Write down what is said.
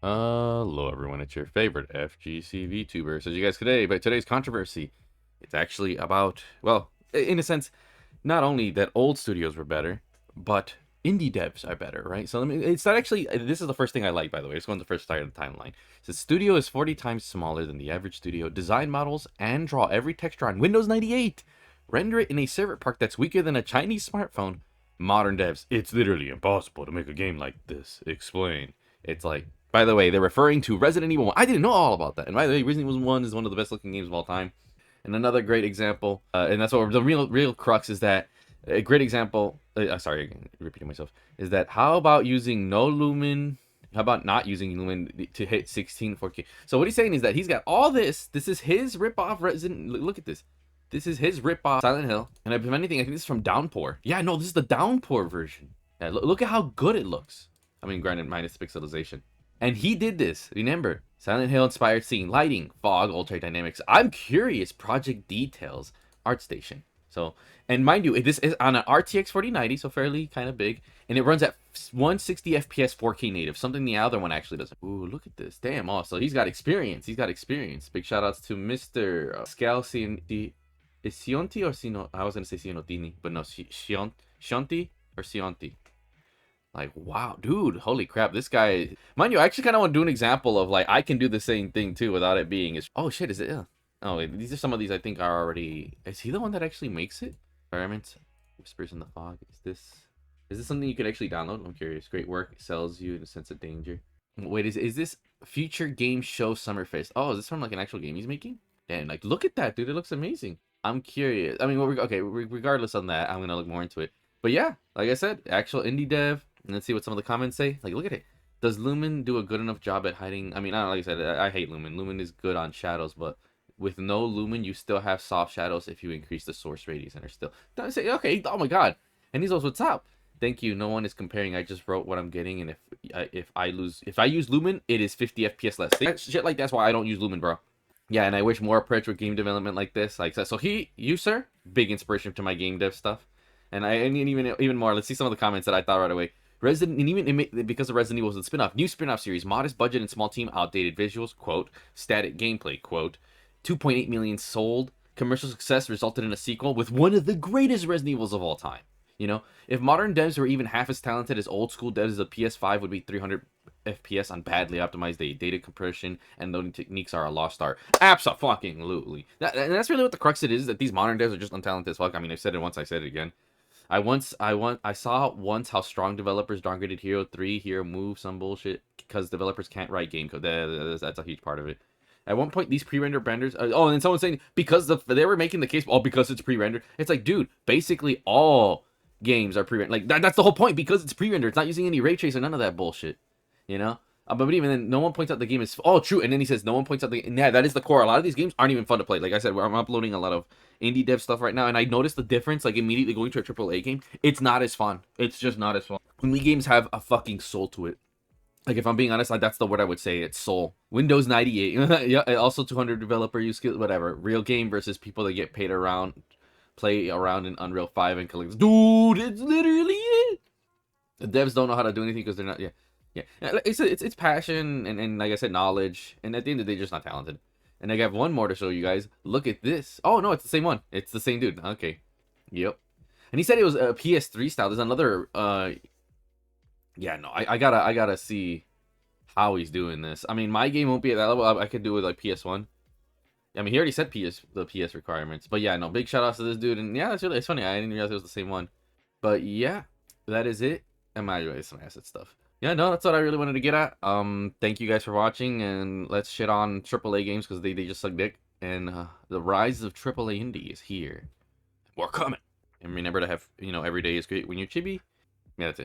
Hello everyone, it's your favorite FGC VTuber. So you guys today, but today's controversy, it's actually about, well, in a sense, not only that old studios were better, but indie devs are better, right? So it's not actually, this is the first thing I like, by the way. It's going to the first side of the timeline. It says studio is 40 times smaller than the average studio. Design models and draw every texture on Windows 98. Render it in a server park that's weaker than a Chinese smartphone. Modern devs, it's literally impossible to make a game like this. Explain. It's like, by the way, they're referring to Resident Evil 1. I didn't know all about that. And by the way, Resident Evil 1 is one of the best looking games of all time. And another great example, and that's what the real crux is, that a great example, sorry, again, repeating myself, is that how about using no lumen? How about not using lumen to hit 16 4K? So what he's saying is that he's got all this. This is his rip-off Resident. Look at this. This is his rip-off Silent Hill. And if anything, I think this is from Downpour. Yeah, no, this is the Downpour version. Yeah, look at how good it looks. I mean, granted, minus pixelization. And he did this. Remember, Silent Hill inspired scene, lighting, fog, ultra dynamics. I'm curious, project details, art station. So, and mind you, this is on an RTX 4090, so fairly kind of big, and it runs at 160 FPS 4K native, something the other one actually doesn't. Ooh, look at this. Damn, oh, so he's got experience. He's got experience. Big shout outs to Mr. Scalcianti. Is Sionti or Sino? I was going to say Sionotini, but no, Sionti or Sionti. Like, wow, dude, holy crap, this guy, mind you, I actually kind of want to do an example of, like, I can do the same thing too without it being, oh shit, is it, yeah. Oh, wait, these are some of these I think are already, is he the one that actually makes it? Requirements, whispers in the fog, is this something you could actually download? I'm curious. Great work, sells you in a sense of danger. Wait, is this future game show Summerfest? Oh, is this from like an actual game he's making? Damn, like, look at that, dude, it looks amazing. I'm curious. I mean, okay, regardless on that, I'm gonna look more into it. But yeah, like I said, actual indie dev. And let's see what some of the comments say. Like, look at it. Does Lumen do a good enough job at hiding? I mean, like I said, I hate Lumen. Lumen is good on shadows, but with no Lumen, you still have soft shadows if you increase the source radius, and are still. Don't say, okay, oh my god. And he's also, what's up? Thank you. No one is comparing. I just wrote what I'm getting, and if I use Lumen, it is 50 FPS less. Shit like that's why I don't use Lumen, bro. Yeah, and I wish more approach with game development like this. Like, so you, sir, big inspiration to my game dev stuff. And even more. Let's see some of the comments that I thought right away. Resident, and even because of Resident Evil was a spin-off, new spin-off series, modest budget and small team, outdated visuals, quote, static gameplay, quote, 2.8 million sold, commercial success resulted in a sequel with one of the greatest Resident Evils of all time. You know, if modern devs were even half as talented as old school devs, the PS5 would be 300 FPS on badly optimized data compression, and loading techniques are a lost art. Absolutely. And that's really what the crux it is, that these modern devs are just untalented as fuck. I mean, I've said it once, I said it again. I saw once how strong developers downgraded Hero 3, Hero Move, some bullshit, because developers can't write game code. That's a huge part of it. At one point, these pre-rendered renders. Oh, and then someone's saying because they were making the case, because it's pre-rendered. It's like, dude, basically all games are pre-rendered. Like that's the whole point, because it's pre-rendered. It's not using any ray trace or none of that bullshit. You know. But even then, no one points out the game is true. And then he says no one points out yeah, that is the core. A lot of these games aren't even fun to play. Like I said, I'm uploading a lot of indie dev stuff right now, and I noticed the difference. Like immediately going to a AAA game, it's not as fun. It's just not as fun. Indie games have a fucking soul to it. Like if I'm being honest, like that's the word I would say. It's soul. Windows 98, yeah. Also 200 developer use skill, whatever. Real game versus people that get paid around, play around in Unreal 5 and collect. Dude, it's literally it. The devs don't know how to do anything because they're not. Yeah. Yeah, it's passion and like I said, knowledge, and at the end of the day, just not talented. And I have one more to show you guys. Look at this. Oh no, it's the same one. It's the same dude. Okay, yep. And he said it was a PS3 style. There's another. Yeah, no, I gotta see how he's doing this. I mean, my game won't be at that level. I could do it like PS1. I mean, he already said the PS requirements. But yeah, no, big shout outs to this dude. And yeah, it's funny. I didn't realize it was the same one. But yeah, that is it. And my some asset stuff. Yeah, no, that's what I really wanted to get at. Thank you guys for watching, and let's shit on AAA games because they just suck dick. And the rise of AAA indie is here. More coming. And remember to have, every day is great when you're chibi. Yeah, that's it.